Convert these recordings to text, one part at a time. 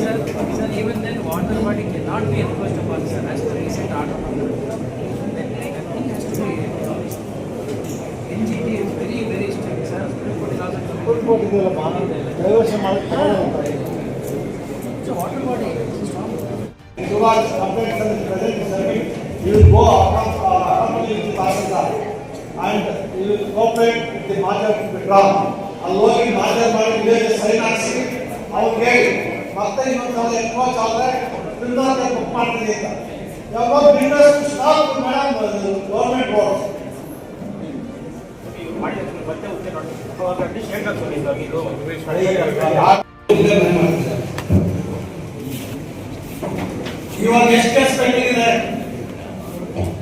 Sir, even then, water body cannot be enclosed upon, sir, as per recent order. Then nothing has to be enclosed. NGT is very, very strict, sir. So water body is strong. Towards complaints and present service, you will go according to Tahsildar and you will cooperate with the Majar Vikram. Allow Majar Bari village sign aksi, ಅವ್ರಿಗೆ ಮತ್ತೆ ಇನ್ನೊಂದು ఎక్కువ ಚಾದ್ರೆ ತಿಂದಾದ book ಮಾಡ್ತೀನಿ ಅಂತ ಯಾವಾಗ builders stop madam government board ಮತ್ತೆ ಉತ್ತೆ ನೋಡಿ ಅವಾಗ ಶೇಕ್ ಆಗ್ತದೆ ಇದು ಇವಾಗ ಎಷ್ಟು ಕೇಸ್ ಪೆಂಡಿಂಗ್ ಇದೆ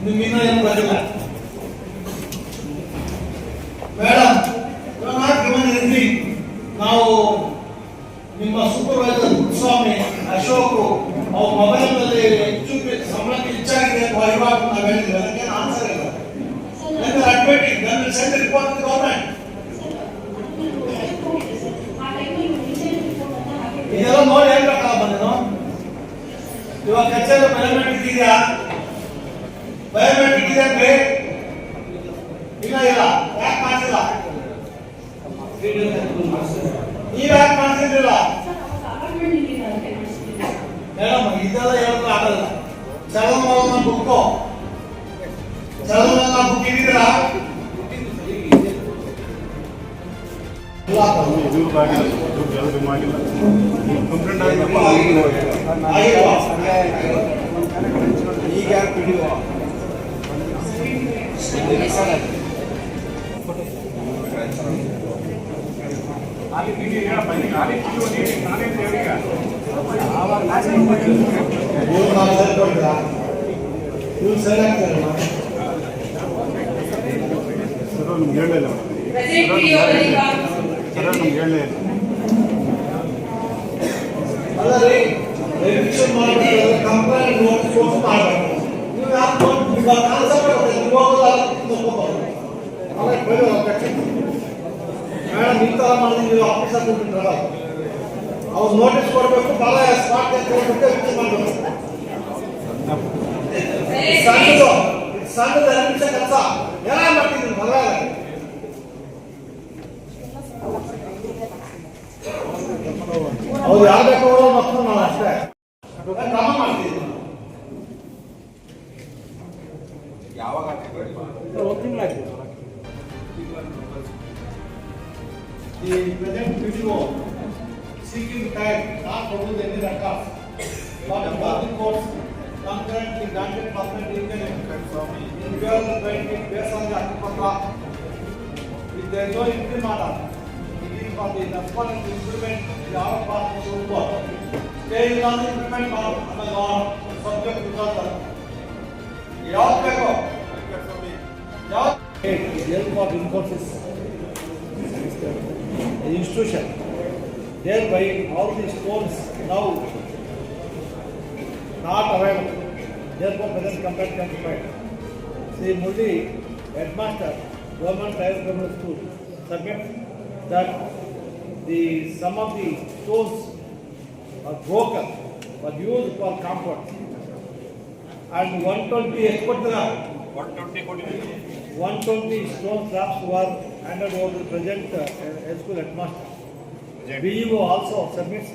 ನಿಮ್ಮಿಂದ ಏನು ಬಂದಿಲ್ಲ ಮೇಡಮ್ ನಾವು ನಿಮ್ಮ ಸೂಪರ್ವೈಸರ್ ಸ್ವಾಮಿ ಅಶೋಕ್ ಅವ್ರ ಮೊಬೈಲ್ನಲ್ಲಿ ಹೆಚ್ಚು ಸಂಬಳಕ್ಕೆ ಹೆಚ್ಚಾಗಿದೆ ವಹಿವಾಟು ನಾವು ಹೇಳಿದ್ವಿ ಅದಕ್ಕೆ ಆನ್ಸರ್ ಇಲ್ಲ admitting then will send report to government ಇದೆಲ್ಲ ನೋಡಿ ಹೇಳ್ಬೇಕಲ್ಲ ಬಂದೇನು ಇವಾಗ ಕಚೇರಿ ಬಯೋಮೆಟ್ರಿಕ್ ಇದೆಯಾ ಬಯೋಮೆಟ್ರಿಕ್ ಇದೆ ಇಲ್ಲ ಇಲ್ಲ ಯಾಕೆ ಮಾಡ್ತಿಲ್ಲ ನೀವು ಯಾಕೆ ಮಾಡ್ತಿದ್ದಿಲ್ಲ ಮೇಡಮ್ ಇದೆಲ್ಲ ಹೇಳಿದ್ರೆ ಆಗಲ್ಲ ಚಲನ ಬುಕ್ಕು ಚಲನ ಬುಕ್ ಇದ್ದೀರಾ ಈಗ ಯಾಕೆ ಬಿಡುವ ಅಲ್ಲರಿ ರಿವಿಷನ್ ಮಾಡಿ ಕಂಪ್ಲೇಂಟ್ ನೋಟಿಸ್ ಕೊಟ್ಟು ಮಾಡಬೇಕು ನೀವು ಯಾಕೆ ಇವಾಗ ಕಾನ್ಸೆಪ್ಟ್ ಬರುತ್ತೆ ನೀವು ಹೋಗೋದಲ್ಲ ಅಲ್ಲ ಬೇರೆ ಮೇಡಮ್ ಈ ಥರ ಮಾಡಿದ್ರೆ ನೀವು ಆಫೀಸರ್ ಕೊಟ್ಟಿದ್ರಲ್ಲ ಅವ್ರು ನೋಟಿಸ್ ಕೊಡಬೇಕು ಭಾಳ ಸ್ಮಾರ್ಟ್ ಕೊಟ್ಬಿಟ್ಟು ರಿವಿಷನ್ ಮಾಡಬೇಕು ಸಣ್ಣದು 2 ನಿಮಿಷ ಕೆಲಸ ಎಲ್ಲ ಮಾಡ್ತಿದ್ದೀನಿ ಪರವಾಗಿಲ್ಲ ಅವ್ರು ಯಾರು ಬೇಕು ಅವರೋ ಮಕ್ಕಳು ನಾವು ಅಷ್ಟೇ ಕ್ರಮ ಮಾಡ್ತಿದ್ದೀವಿ ಯಾವಾಗ The present PDO seeking time not produce any records, but the courts concurrently granted permanent individual training based on the Akipatra. If there is no imprimata, it is for the response to implement the other part of the work. Stay on the implement of the law subject to the help of Infosys institution. Thereby, all these stones now not available. Therefore, present complaint can be filed. Sri Murli, headmaster, Government Higher Primary School, submits that some of the stones are broken but used for comfort. And 120 120 stone slabs were handed over to the present school headmaster. BEO also submits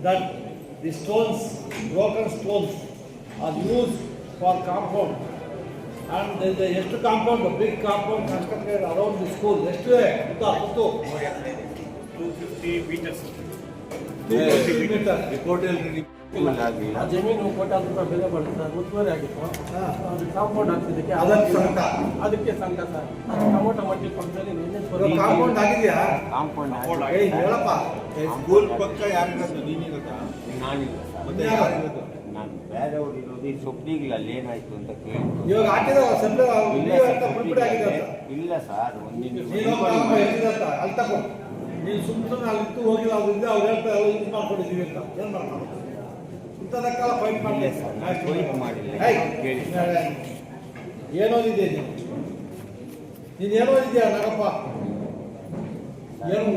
that the stones, broken stones, are used for compound. And there is a compound, a big compound constructed around the school. Yesterday, 250 meters. 250 meters. ಜಮೀನು ಕೋಟಾರು ರೂಪಾಯಿ ಬೆಲೆ ಬರುತ್ತೆ sir, ಒತ್ತುವರಿ ಆಗಿತ್ತು. ಅದು compound ಹಾಕ್ತಿದ್ದಕ್ಕೆ ಅದಕ್ಕೆ ಸಂಘ sir. Tomato ಮಂಡಿ ಪಕ್ಕದಲ್ಲಿ ಕಾಂಪೌಂಡ್ ಆಗಿದೆಯಾ? ಹೇಳಪ್ಪ. ಸ್ಕೂಲ್ ಪಕ್ಕ ಯಾರಿರೋದು? ನೀನಿರೋದಾ? ನಾನಿಲ್ಲ. ಮತ್ತೆ ಯಾರಿರೋದು? ನಾನು ಬೇರೆಯವ್ರು ಇರೋದು. ಈ ಸೊಪ್ಪಿಗಳಲ್ಲಿ ಏನಾಯ್ತು ಅಂತ ಕೇಳಿ ಇವಾಗ ಹಾಕಿದ ಇಲ್ಲ ಸರ್. ಅಲ್ಲಿ ತಗೋ ನೀನು ಸುಮ್ಮನೆ ಅಲ್ಲಿತ್ತು ಹೋಗಿಲ್ಲ ಅವ್ರಿಂದ ಅವ್ರು ಹೇಳ್ತಾರೆ ಯೂಸ್ ಮಾಡ್ಕೊಂಡಿದ್ದೀವಿ ಅಂತ ಏನು ಮಾಡ್ತಾರೆ ಇಂಥದಕ್ಕೆಲ್ಲ ಫೈಟ್ ಮಾಡಲಿ ಸರ್. ಏನೋದಿದೆ ನೀನು ಏನೋದಿದ್ಯಾ ನಾಗಪ್ಪ? ಏನು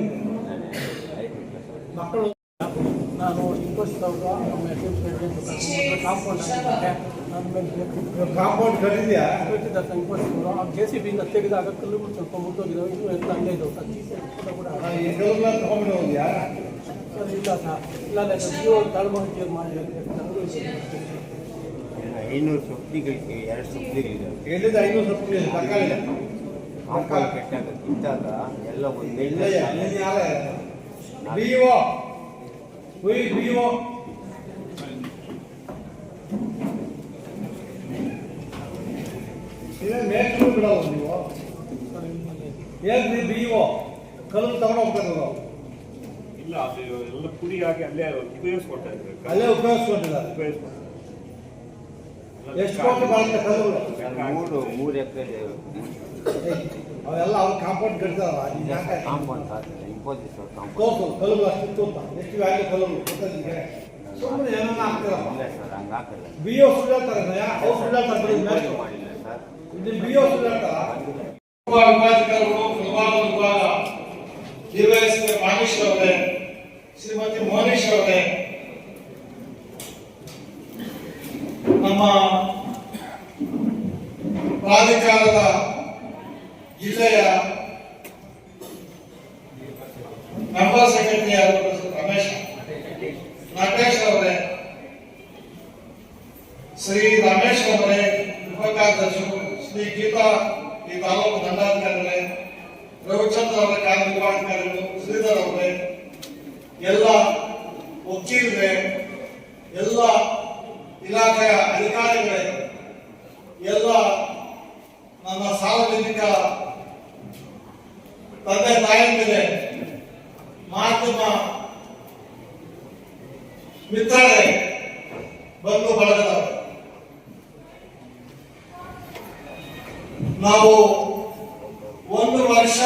ಮಕ್ಕಳು ನಾನು 20,000 ನಮ್ಮ ಅಸೋಸಿಯೇಷನ್ ಕಾಂಪೌಂಡ್ ಆಗಿದ್ದೆ ನನ್ನ ಮೇಲೆ ಕಾಂಪೌಂಡ್ ಕಟ್ಟಿದ್ಯಾ? ಕಟ್ಟಿದ್ದ 20,000 ಆ JCB ಇಂದ ತೆಗೆದಾಗ ಕಲ್ಲುಗಳು ಸ್ವಲ್ಪ ಮುರಿದೋಗಿದ್ದಾವೆ. ಇನ್ನೂ ಎಲ್ಲ ಹಂಗೆ ಇದ್ದಾವೆ ಸರ್. ಕೂಡ ಈ ಕಲ್ಲುಗಳನ್ನ ತಗೊಂಡು ಹೋದ್ಯಾ? ಸರ್ ಇಲ್ಲ ಸರ್, ಇಲ್ಲ ಜೀವ ತಳಮಳಿಕೆ ಮಾಡಿ 500 ಸೊಪ್ಪಿಗಳಿಗೆ 2 ಸೊಪ್ಪಿಗಳಿದ್ದಾವೆ. ಎಲ್ಲಿಂದ 500 ಸೊಪ್ಪು ತರಕಾರಿ ಕಾಂಪೌಂಡ್ ಕೆಟ್ಟಾಗ ಕಿತ್ತಾಗ ಎಲ್ಲ ಒಂದೇ BO who is BO? ಇದನ್ನ ಮೇಲ್ಗಡೆ ಬಿಡೋದು ನೀವು ಏನ್ರಿ BO ಕಲ್ಲು ತಗೊಂಡು ಹೋಗ್ತಾರೆ ಅವರು ಇಲ್ಲ ಅದು ಎಲ್ಲ ಪುಡಿಯಾಗಿ ಅಲ್ಲೇ ಉಪಯೋಗಿಸ್ಕೊಳ್ತಾ ಇದ್ದಾರೆ ಅಲ್ಲೇ ಉಪಯೋಗಿಸ್ಕೊಂಡಿದ್ದಾರೆ. ಎಷ್ಟು ಕೋಟಿ ಬರುತ್ತೆ ಕಲ್ಲುಗಳು? 3 ಎಕರೆ ಅವೆಲ್ಲ ಅವ್ರು ಕಾಂಪೌಂಡ್ ಕಟ್ತಾರಲ್ಲ ಕಾಂಪೌಂಡ್ ಇಂಪೋಸಿಟ್ ಕಾಂಪೌಂಡ್ ತೋರ್ಸು ಕಲ್ಲುಗಳು ಅಷ್ಟು ತೋರ್ತ ಎಷ್ಟು ವ್ಯಾಲ್ಯೂ ಕಲ್ಲುಗಳು ಗೊತ್ತಿಗೆ ಸುಮ್ಮನೆ ಏನೋ ಆಗ್ತಾರಲ್ಲ. ಇಲ್ಲ ಸರ್ ಹಂಗಾಕಲ್ಲ. BO ಸುಳ್ಳು ಹೇಳ್ತಾರೆ ಅವ್ರು ಸುಳ್ಳು ಹೇಳ್ತಾರೆ. ಮಾಡಿಲ್ಲ ಸರ್. ಇಲ್ಲಿ BO ಸುಳ್ಳು ಹೇಳ್ತಾರ? ವಿಭಾಜಕರು ವಿಭಾಗ DYSP ಮಾನೀಶ್ ಅವರೇ, ಶ್ರೀಮತಿ ಮೋನೀಶ್ ಅವರೇ, ನಮ್ಮ ಪ್ರಾಧಿಕಾರದ ಜಿಲ್ಲೆಯ ಮೆಂಬರ್ ಸೆಕ್ರೆಟರಿ ರಮೇಶ್ ನಟೇಶ್ ಅವರೇ, ಶ್ರೀ ರಮೇಶ್ ಅವರೇ, ಉಪಕಾರ್ಯದರ್ಶಿಗಳು ಶ್ರೀ ಗೀತಾ ಈ ತಾಲೂಕು ದಂಡಾಧಿಕಾರಿಗಳೇ, ರವಿಚಂದ್ರ ಅವರ ಕಾರ್ಯನಿರ್ವಹಣಾಧಿಕಾರಿಗಳು, ಶ್ರೀಧರ್ ಅವರೇ, ಎಲ್ಲ ವಕೀಲರೇ, ಎಲ್ಲ ಇಲಾಖೆಯ ಅಧಿಕಾರಿಗಳೇ, ಎಲ್ಲ ನನ್ನ ಸಾರ್ವಜನಿಕ ತಂದೆ ತಾಯಂದಿರೇ, ಮಾಧ್ಯಮ ಮಿತ್ರರೇ, ಬಂಧು ಬಳಗದವರೇ, ನಾವು 1 ವರ್ಷ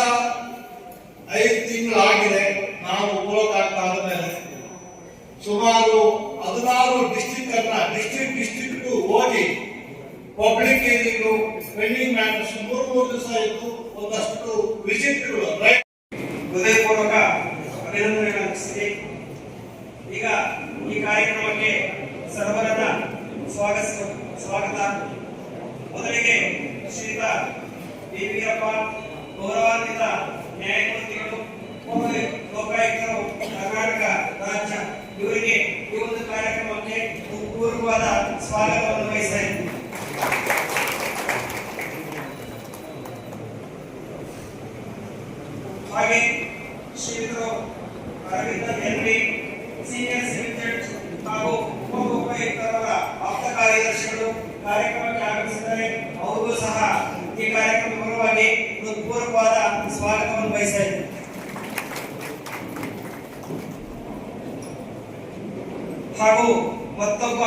5 ತಿಂಗಳಾಗಿದೆ ನಾವು ಉಪಯೋಗ ಆದ ಮೇಲೆ. ಸುಮಾರು 16 ಡಿಸ್ಟ್ರಿಕ್ಟ್ ಹೋಗಿ ಪಬ್ಲಿಕ್ ಏರಿಯಾಗಳು ಪೆಂಡಿಂಗ್ ಮ್ಯಾಟರ್ಸ್ 3 ದಿವಸ ಇತ್ತು. ಒಂದಷ್ಟು ವಿಸಿಟ್ಗಳು ಹೃದಯಪೂರ್ವಕ ಅಭಿನಂದನೆಗಳು ಅರ್ಪಿಸಿದೆ. ಈಗ ಈ ಕಾರ್ಯಕ್ರಮಕ್ಕೆ ಸರ್ವರದ ಸ್ವಾಗತ. ಮೊದಲಿಗೆ ಶ್ರೀಯುತ ಬಿ ವೀರಪ್ಪ, ಗೌರವಾನ್ವಿತ ನ್ಯಾಯಮೂರ್ತಿಗಳು, ಲೋಕಾಯುಕ್ತರು, ಕರ್ನಾಟಕ ರಾಜ್ಯ, ಇವರಿಗೆ ಈ ಒಂದು ಕಾರ್ಯಕ್ರಮಕ್ಕೆ ಪೂರ್ವವಾದ ಸ್ವಾಗತವನ್ನು ವಹಿಸ್ತಾ ಇದ್ದೀನಿ. ಹಾಗೆ ಶ್ರೀಯುತರು Arvind N V, senior civil judge ಹಾಗೂ ಉಪಯುಕ್ತರವರ ಆಪ್ತ ಕಾರ್ಯದರ್ಶಿಗಳು ಕಾರ್ಯಕ್ರಮಕ್ಕೆ ಆಗಮಿಸಿದ್ದಾರೆ. ಅವರಿಗೂ ಸಹ ಈ ಕಾರ್ಯಕ್ರಮ ಪರವಾಗಿ ಪೂರ್ವವಾದ ಸ್ವಾಗತವನ್ನು ಬಯಸ್ತಾ ಇದ್ದೀನಿ. ಹಾಗೂ ಮತ್ತೊಬ್ಬ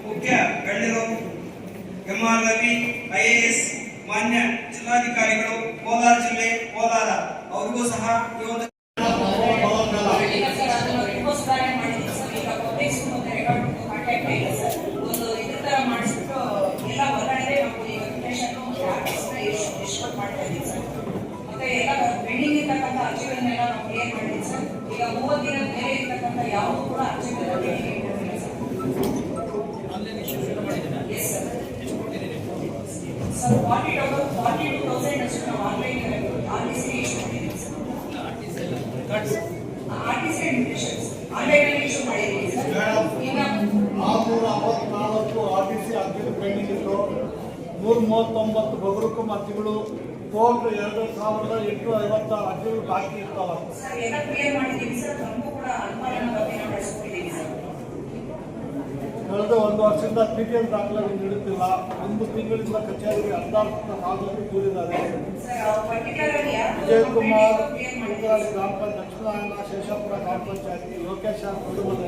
ಮುಖ್ಯ ಗಣ್ಯರು MR ರವಿ IAS, ಮಾನ್ಯ ಜಿಲ್ಲಾಧಿಕಾರಿಗಳು, ಕೋಲಾರ ಜಿಲ್ಲೆ ಕೋಲಾರ, ಅವರಿಗೂ ಸಹ ಈ ಒಂದು ಮತ್ತೆ ಎಲ್ಲ ಪೆಂಡಿಂಗ್ ಇರ್ತಕ್ಕಂಥ ಅರ್ಜಿಗಳನ್ನೆಲ್ಲ ನಾವು ಕ್ಲಿಯರ್ ಮಾಡಿದ್ದೀವಿ ಸರ್. ಈಗ 30 ದಿನ ಬೇರೆ ಇರ್ತಕ್ಕಂಥ ಯಾವುದು ಕೂಡ ಅರ್ಜಿಗಳನ್ನ ಪೆಂಡಿಂಗ್ ಇಟ್ಟಿಲ್ಲ ಸರ್. Yes sir. ಸರ್ 42,000 ಅಷ್ಟು ನಾವು ಆನ್ಲೈನ್ RTC ಇಶ್ಯೂ ಮಾಡಿದ್ದೀವಿ ಸರ್. RTC ಇನ್ವಿಟೇಷನ್ಸ್ ಆನ್ಲೈನ್ ಅಲ್ಲಿ ಇಶ್ಯೂ ಮಾಡಿದ್ದೀವಿ ಸರ್. ಈಗ 454 RTC ಅರ್ಜಿಗಳು ಪೆಂಡಿಂಗ್ ಇತ್ತು. 139 ಬಗರುಕುಂ ಅರ್ಜಿಗಳು, ಟೋಟಲ್ 2,856 ಅರ್ಜಿಗಳು ಬಾಕಿ ಇರ್ತಾವ. ಸರ್ ಎಲ್ಲ ಕ್ಲಿಯರ್ ಮಾಡಿದ್ದೀವಿ ಸರ್. ನಮಗೂ ಕೂಡ ಅನುಪಾಲನ ಬಗ್ಗೆ ನಾವು ನಡೆಸ್ಕೊಟ್ಟಿದ್ದೀವಿ ಸರ್. ಕಳೆದ 1 ವರ್ಷದಿಂದ PTL ದಾಖಲಾತಿ ನೀಡುತ್ತಿಲ್ಲ. 1 ತಿಂಗಳಿಂದ ಕಚೇರಿಗೆ 16 ದಾಖಲಾತಿ ಕೂರಿದ್ದಾರೆ. ವಿಜಯಕುಮಾರ್, ಉತ್ತರಾಳಿ ಗ್ರಾಮ ಪಂಚಾಯತ್, ದಕ್ಷಿಣ ಶೇಷಾಪುರ ಗ್ರಾಮ ಪಂಚಾಯತಿ, ಲೋಕೇಶ್ ಕುಟುಂಬದ